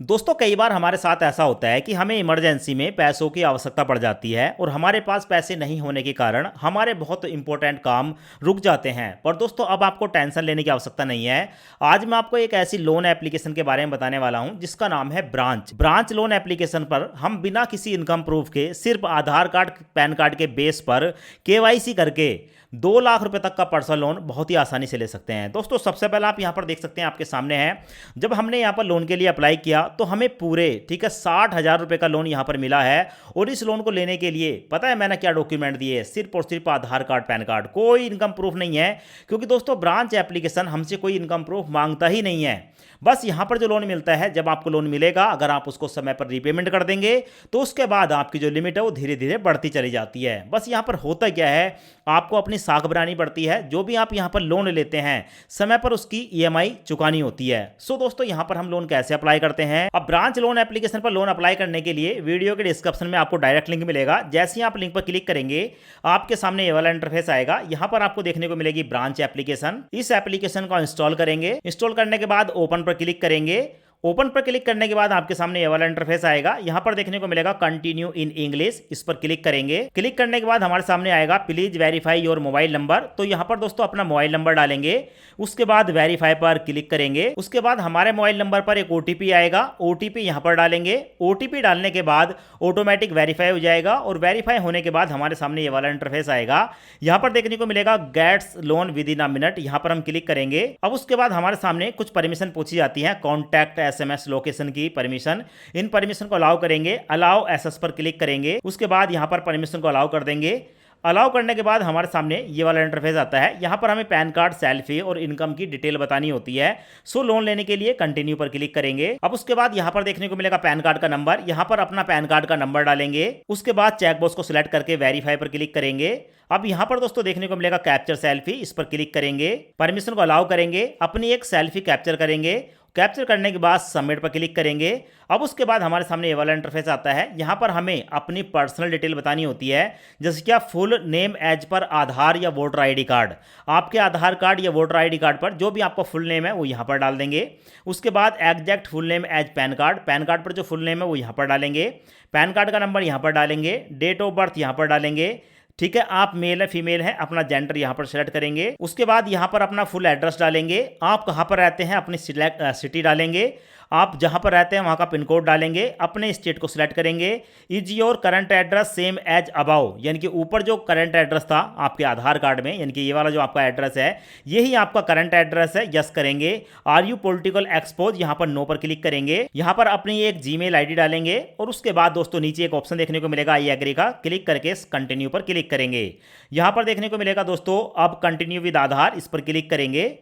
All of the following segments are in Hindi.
दोस्तों कई बार हमारे साथ ऐसा होता है कि हमें इमरजेंसी में पैसों की आवश्यकता पड़ जाती है और हमारे पास पैसे नहीं होने के कारण हमारे बहुत इंपॉर्टेंट काम रुक जाते हैं। पर दोस्तों अब आपको टेंशन लेने की आवश्यकता नहीं है। आज मैं आपको एक ऐसी लोन एप्लीकेशन के बारे में बताने वाला हूं जिसका नाम है ब्रांच। ब्रांच लोन एप्लीकेशन पर हम बिना किसी इनकम प्रूफ के सिर्फ आधार कार्ड पैन कार्ड के बेस पर केवाईसी करके 2 लाख रुपए तक का पर्सनल लोन बहुत ही आसानी से ले सकते हैं। दोस्तों सबसे पहले आप यहां पर देख सकते हैं, आपके सामने है, जब हमने यहां पर लोन के लिए अप्लाई किया तो हमें पूरे 60,000 रुपए का लोन यहां पर मिला है। और इस लोन को लेने के लिए पता है मैंने क्या डॉक्यूमेंट दिए? सिर्फ और सिर्फ आधार कार्ड पैन कार्ड, कोई इनकम प्रूफ नहीं है। क्योंकि दोस्तों ब्रांच एप्लीकेशन हमसे कोई इनकम प्रूफ मांगता ही नहीं है। बस यहां पर जो लोन मिलता है, जब आपको लोन मिलेगा अगर आप उसको समय पर रीपेमेंट कर देंगे तो उसके बाद आपकी जो लिमिट है वो धीरे धीरे बढ़ती चली जाती है। बस यहां पर होता क्या है, आपको अपनी साख बनानी पड़ती है। जो भी आप यहां पर लोन लेते हैं समय पर उसकी ईएमआई चुकानी होती है। सो दोस्तों यहां पर हम लोन कैसे अप्लाई करते हैं? अब ब्रांच लोन एप्लीकेशन पर लोन अप्लाई करने के लिए वीडियो के डिस्क्रिप्शन में आपको डायरेक्ट लिंक मिलेगा। जैसे ही आप लिंक पर क्लिक करेंगे आपके सामने ये वाला इंटरफेस आएगा। यहां पर आपको देखने को मिलेगी ब्रांच एप्लीकेशन। इस एप्लीकेशन को इंस्टॉल करेंगे। इंस्टॉल करने के बाद ओपन पर क्लिक करेंगे। ओपन पर क्लिक करने के बाद आपके सामने ये वाला इंटरफेस आएगा। यहां पर देखने को मिलेगा कंटिन्यू इन इंग्लिश, इस पर क्लिक करेंगे। क्लिक करने के बाद हमारे सामने आएगा please verify your mobile number. तो यहां पर दोस्तों अपना मोबाइल नंबर डालेंगे। उसके बाद वेरीफाई पर क्लिक करेंगे। उसके बाद हमारे मोबाइल नंबर पर एक ओटीपी आएगा, ओटीपी यहां पर डालेंगे। ओटीपी डालने के बाद ऑटोमेटिक वेरीफाई हो जाएगा और वेरीफाई होने के बाद हमारे सामने ये वाला इंटरफेस आएगा। यहां पर देखने को मिलेगा gets loan within a minute, यहां पर हम क्लिक करेंगे। अब उसके बाद हमारे सामने कुछ परमिशन पूछी जाती है, कॉन्टैक्ट, एसएमएस, लोकेशन की परमिशन। इन परमिशन को अलाउ करेंगे। अलाउ एसएस पर क्लिक करेंगे। उसके बाद यहां पर परमिशन को अलाउ कर देंगे। अलाउ करने के बाद हमारे सामने ये वाला इंटरफेस आता है। यहाँ पर हमें पैन कार्ड, सेल्फी और इनकम की डिटेल बतानी होती है। सो लोन लेने के लिए कंटिन्यू पर क्लिक करेंगे। अब उसके बाद यहाँ पर देखने को मिलेगा पैन कार्ड का नंबर। यहाँ पर अपना पैन कार्ड का नंबर डालेंगे। उसके बाद चेकबॉक्स को सिलेक्ट करके वेरीफाई पर क्लिक करेंगे। अब यहाँ पर दोस्तों देखने को मिलेगा कैप्चर सेल्फी, इस पर क्लिक करेंगे। परमिशन को अलाउ करेंगे। अपनी एक सेल्फी कैप्चर करेंगे। कैप्चर करने के बाद सबमिट पर क्लिक करेंगे। अब उसके बाद हमारे सामने ये वाला इंटरफेस आता है। यहाँ पर हमें अपनी पर्सनल डिटेल बतानी होती है, जैसे कि आप फुल नेम एज पर आधार या वोटर आईडी कार्ड, आपके आधार कार्ड या वोटर आईडी कार्ड पर जो भी आपका फुल नेम है वो यहाँ पर डाल देंगे। उसके बाद exact full name as PAN card, PAN card पर जो फुल नेम है वो यहाँ पर डालेंगे। पैन कार्ड का नंबर यहाँ पर डालेंगे। डेट ऑफ बर्थ यहाँ पर डालेंगे। ठीक है, आप मेल है फीमेल है, अपना जेंडर यहाँ पर सेलेक्ट करेंगे। उसके बाद यहाँ पर अपना फुल एड्रेस डालेंगे। आप कहाँ पर रहते हैं अपनी सिटी डालेंगे। आप जहाँ पर रहते हैं वहाँ का पिन कोड डालेंगे। अपने स्टेट को सिलेक्ट करेंगे। Is your current address same as above, यानी कि ऊपर जो करंट एड्रेस था आपके आधार कार्ड में, यानी कि ये वाला जो आपका एड्रेस है यही आपका करंट एड्रेस है, यस करेंगे। आर यू पॉलिटिकल एक्सपोज, यहाँ पर नो पर क्लिक करेंगे। यहाँ पर अपनी एक जीमेल आईडी डालेंगे। और उसके बाद दोस्तों नीचे एक ऑप्शन देखने को मिलेगा आई एग्री का, क्लिक करके कंटिन्यू पर क्लिक करेंगे। यहाँ पर देखने को मिलेगा दोस्तों अब कंटिन्यू विद आधार, इस पर क्लिक करेंगे।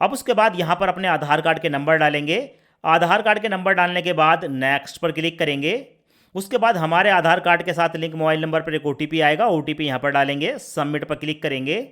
अब उसके बाद यहाँ पर अपने आधार कार्ड के नंबर डालेंगे। आधार कार्ड के नंबर डालने के बाद नेक्स्ट पर क्लिक करेंगे। उसके बाद हमारे आधार कार्ड के साथ लिंक मोबाइल नंबर पर एक ओटीपी आएगा, ओटीपी यहाँ पर डालेंगे। सबमिट पर क्लिक करेंगे।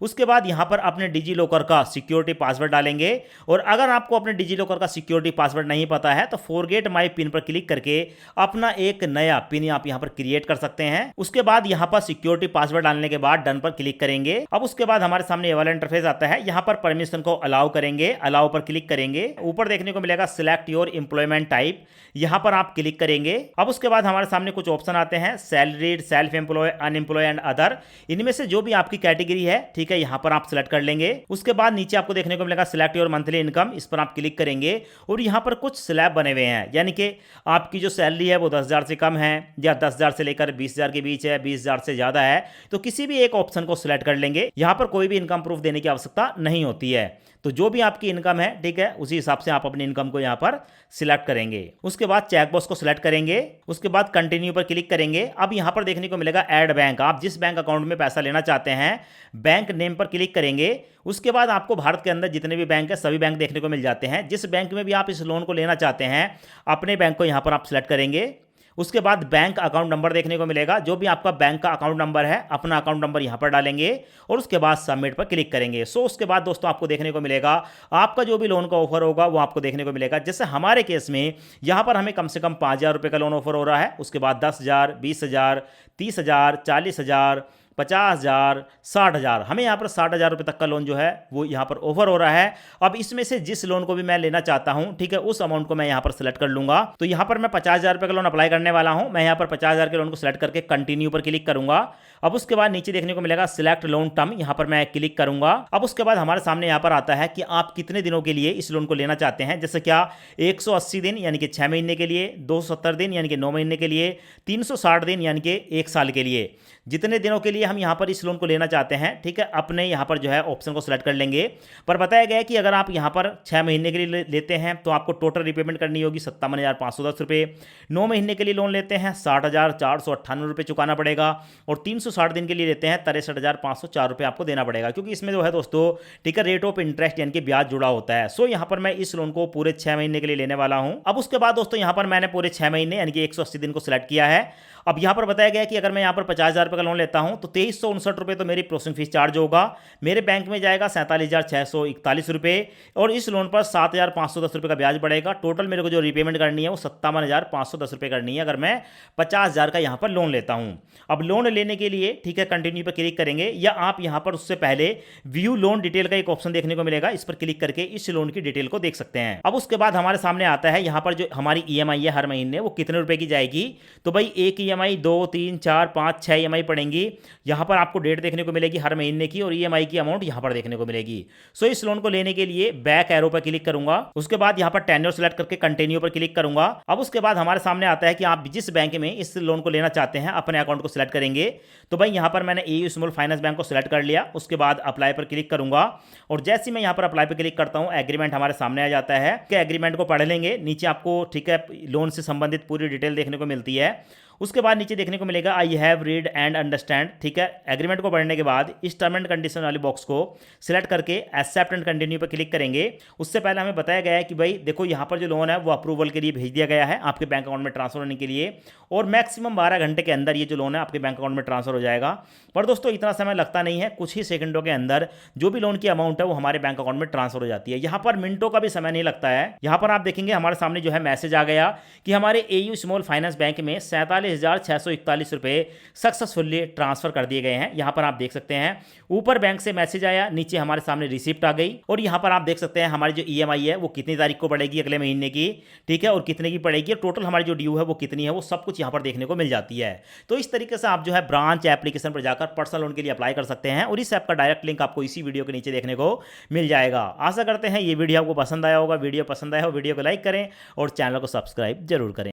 उसके बाद यहाँ पर अपने डिजी लॉकर का सिक्योरिटी पासवर्ड डालेंगे। और अगर आपको अपने डिजी लॉकर का सिक्योरिटी पासवर्ड नहीं पता है तो फॉरगेट माय पिन पर क्लिक करके अपना एक नया पिन आप यहाँ पर क्रिएट कर सकते हैं। उसके बाद यहाँ पर सिक्योरिटी पासवर्ड डालने के बाद डन पर क्लिक करेंगे। अब उसके बाद हमारे सामने ये वाला इंटरफेस आता है। यहाँ पर परमिशन को अलाउ करेंगे। अलाउ पर क्लिक करेंगे। ऊपर देखने को मिलेगा सिलेक्ट योर एम्प्लॉयमेंट टाइप, यहाँ पर आप क्लिक करेंगे। अब उसके बाद हमारे सामने कुछ ऑप्शन आते हैं, salaried, self employ, unemploy and other. इनमें से जो भी आपकी कैटेगरी है, ठीक है, यहाँ पर आप सिलेक्ट कर लेंगे। उसके बाद नीचे आपको देखने को मिलेगा सिलेक्ट योर मंथली इनकम, इस पर आप क्लिक करेंगे। और यहाँ पर कुछ स्लैब बने हुए हैं, यानी कि आपकी जो सैलरी है वो 10,000 से कम है या 10,000 से लेकर 20,000 के बीच है, 20,000 से ज्यादा है, तो किसी भी एक ऑप्शन को सिलेक्ट कर लेंगे। यहाँ पर कोई भी इनकम प्रूफ देने की आवश्यकता नहीं होती है। तो जो भी आपकी इनकम है, ठीक है, उसी हिसाब से आप अपनी इनकम को यहाँ पर सिलेक्ट करेंगे। उसके बाद चेकबॉक्स को सिलेक्ट करेंगे। उसके बाद कंटिन्यू पर क्लिक करेंगे। अब यहाँ पर देखने को मिलेगा ऐड बैंक, आप जिस बैंक अकाउंट में पैसा लेना चाहते हैं बैंक नेम पर क्लिक करेंगे। उसके बाद आपको भारत के अंदर जितने भी बैंक है सभी बैंक देखने को मिल जाते हैं। जिस बैंक में भी आप इस लोन को लेना चाहते हैं अपने बैंक को यहाँ पर आप सिलेक्ट करेंगे। उसके बाद बैंक अकाउंट नंबर देखने को मिलेगा, जो भी आपका बैंक का अकाउंट नंबर है अपना अकाउंट नंबर यहाँ पर डालेंगे और उसके बाद सबमिट पर क्लिक करेंगे। सो उसके बाद दोस्तों आपको देखने को मिलेगा आपका जो भी लोन का ऑफर होगा वो आपको देखने को मिलेगा। जैसे हमारे केस में यहाँ पर हमें कम से कम 5,000 रुपये का लोन ऑफर हो रहा है। उसके बाद 10,000, 20,000, 30,000, 40,000, 50,000, 60,000, हमें यहाँ पर 60,000 रुपये तक का लोन जो है वो यहाँ पर ऑफर हो रहा है। अब इसमें से जिस लोन को भी मैं लेना चाहता हूँ, ठीक है, उस अमाउंट को मैं यहाँ पर सिलेक्ट कर लूंगा। तो यहाँ पर मैं 50,000 रुपये का लोन अप्लाई करने वाला हूँ। मैं यहाँ पर 50,000 के लोन को सिलेक्ट करके कंटिन्यू पर क्लिक करूंगा। अब उसके बाद नीचे देखने को मिलेगा सिलेक्ट लोन टर्म, यहाँ पर मैं क्लिक करूंगा। अब उसके बाद हमारे सामने यहाँ पर आता है कि आप कितने दिनों के लिए इस लोन को लेना चाहते हैं। जैसे क्या 180 दिन यानी कि 6 महीने के लिए, 270 दिन यानी कि 9 महीने के लिए, 360 दिन यानी कि 1 साल के लिए, जितने दिनों के लिए हम यहाँ पर इस लोन को लेना चाहते हैं, ठीक है, अपने यहाँ पर जो है ऑप्शन को सिलेक्ट कर लेंगे। पर बताया गया है कि अगर आप यहाँ पर 6 महीने के लिए लेते हैं तो आपको टोटल रिपेमेंट करनी होगी 57,510 रुपये। 9 महीने के लिए लोन लेते हैं 60,498 रुपये चुकाना पड़ेगा, और 360 दिन के लिए लेते हैं 63,504 रुपये आपको देना पड़ेगा, क्योंकि इसमें जो है दोस्तों, ठीक है, रेट ऑफ इंटरेस्ट यानी कि ब्याज जुड़ा होता है। सो यहाँ पर मैं इस लोन को पूरे 6 महीने के लिए लेने वाला हूँ। अब उसके बाद दोस्तों यहाँ पर मैंने पूरे 6 महीने यानी कि 180 दिन को सिलेक्ट किया है। अब यहाँ पर बताया गया कि अगर मैं यहाँ पर 50,000 रुपये का लोन लेता हूँ तो 2359 रुपये तो मेरी प्रोसेसिंग फीस चार्ज होगा, मेरे बैंक में जाएगा 47,641 रुपये, और इस लोन पर 7,510 रुपये का ब्याज बढ़ेगा। टोटल मेरे को जो रिपेमेंट करनी है वो 57,510 रुपये करनी है अगर मैं 50,000 का यहाँ पर लोन लेता हूँ। अब लोन लेने के लिए, ठीक है, कंटिन्यू पर क्लिक करेंगे, या आप यहाँ पर उससे पहले व्यू लोन डिटेल का एक ऑप्शन देखने को मिलेगा, इस पर क्लिक करके इस लोन की डिटेल को देख सकते हैं। अब उसके बाद हमारे सामने आता है यहाँ पर जो हमारी ईएमआई है हर महीने वो कितने रुपए की जाएगी। तो भाई एक ईएमआई, 2, 3, 4, 5, 6 ईएमआई पड़ेंगी। यहाँ पर आपको डेट देखने को मिलेगी हर महीने की, और ईएमआई की अमाउंट यहाँ पर देखने को मिलेगी। सो इस लोन को लेने के लिए बैक एरो पर क्लिक करूंगा, उसके बाद यहाँ पर टेन्योर सेलेक्ट करके कंटिन्यू पर क्लिक करूंगा। अब उसके बाद हमारे सामने आता है कि आप जिस बैंक में इस लोन को लेना चाहते हैं अपने अकाउंट को सिलेक्ट करेंगे। तो भाई यहाँ पर मैंने एयू स्मॉल फाइनेंस बैंक को सिलेक्ट कर लिया, उसके बाद अप्लाई पर क्लिक करूंगा, और जैसे मैं यहाँ पर अप्लाई पर क्लिक करता हूँ एग्रीमेंट हमारे सामने आ जाता है। कि एग्रीमेंट को पढ़ लेंगे, नीचे आपको, ठीक है, लोन से संबंधित पूरी डिटेल देखने को मिलती है। उसके बाद नीचे देखने को मिलेगा I have read and understand, ठीक है। एग्रीमेंट को पढ़ने के बाद इस टर्म एंड कंडीशन वाले बॉक्स को सिलेक्ट करके एक्सेप्ट एंड कंटिन्यू पर क्लिक करेंगे। उससे पहले हमें बताया गया है कि भाई देखो यहाँ पर जो लोन है वो अप्रूवल के लिए भेज दिया गया है आपके बैंक अकाउंट में ट्रांसफर होने के लिए, और मैक्सिमम 12 घंटे के अंदर ये जो लोन है आपके बैंक अकाउंट में ट्रांसफर हो जाएगा। पर दोस्तों इतना समय लगता नहीं है, कुछ ही सेकंडों के अंदर जो भी लोन की अमाउंट है वो हमारे बैंक अकाउंट में ट्रांसफर हो जाती है। यहाँ पर मिनटों का भी समय नहीं लगता है। यहाँ पर आप देखेंगे हमारे सामने जो है मैसेज आ गया कि हमारे एयू स्मॉल फाइनेंस बैंक में 47,641 रुपये सक्सेसफुली ट्रांसफर कर दिए गए हैं। यहाँ पर आप देख सकते हैं ऊपर बैंक से मैसेज आया, नीचे हमारे सामने रिसिप्ट आ गई, और यहाँ पर आप देख सकते हैं हमारी जो ईएमआई है वो कितनी तारीख को पड़ेगी अगले महीने की, ठीक है, और कितने की पड़ेगी, टोटल हमारी जो ड्यू है वो कितनी है, वो सब कुछ यहाँ पर देखने को मिल जाती है। तो इस तरीके से आप जो है ब्रांच एप्लीकेशन पर जाकर पर्सनल लोन के लिए अप्लाई कर सकते हैं, और इस ऐप का डायरेक्ट लिंक आपको इसी वीडियो के नीचे देखने को मिल जाएगा। आशा करते हैं ये वीडियो आपको पसंद आया होगा। वीडियो पसंद आया हो वीडियो को लाइक करें और चैनल को सब्सक्राइब जरूर करें।